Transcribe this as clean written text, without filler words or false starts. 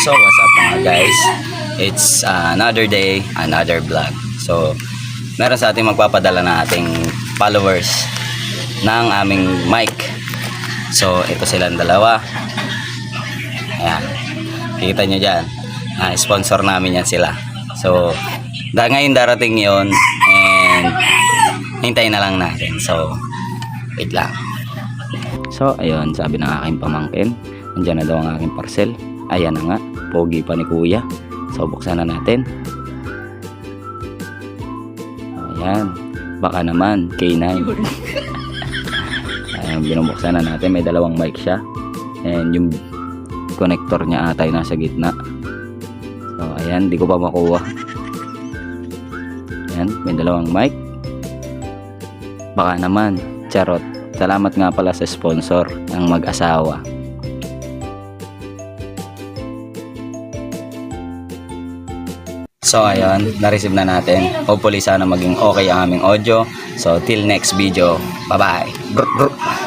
So what's up mga guys, it's another day, another vlog. So meron sa ating magpapadala ng ating followers ng aming mic. So ito silang dalawa. Ayan, kita nyo dyan, sponsor namin yan sila. So ngayon darating yon and hintayin na lang natin. So wait lang. So ayun, sabi ng aking pamangkin, nandiyan na daw ang aking parcel. Ayan na nga, pogi pa ni kuya. So buksan na natin. Ayan, baka naman K9. Ayan, binubuksan na natin. May dalawang mic siya, and yung connector niya atay nasa gitna. So ayan, di ko pa makuha. Ayan, may dalawang mic. Baka naman, charot. Salamat nga pala sa sponsor ng mag-asawa. So ayun, na-receive na natin. Hopefully sana maging okay ang aming audio. So till next video, bye bye.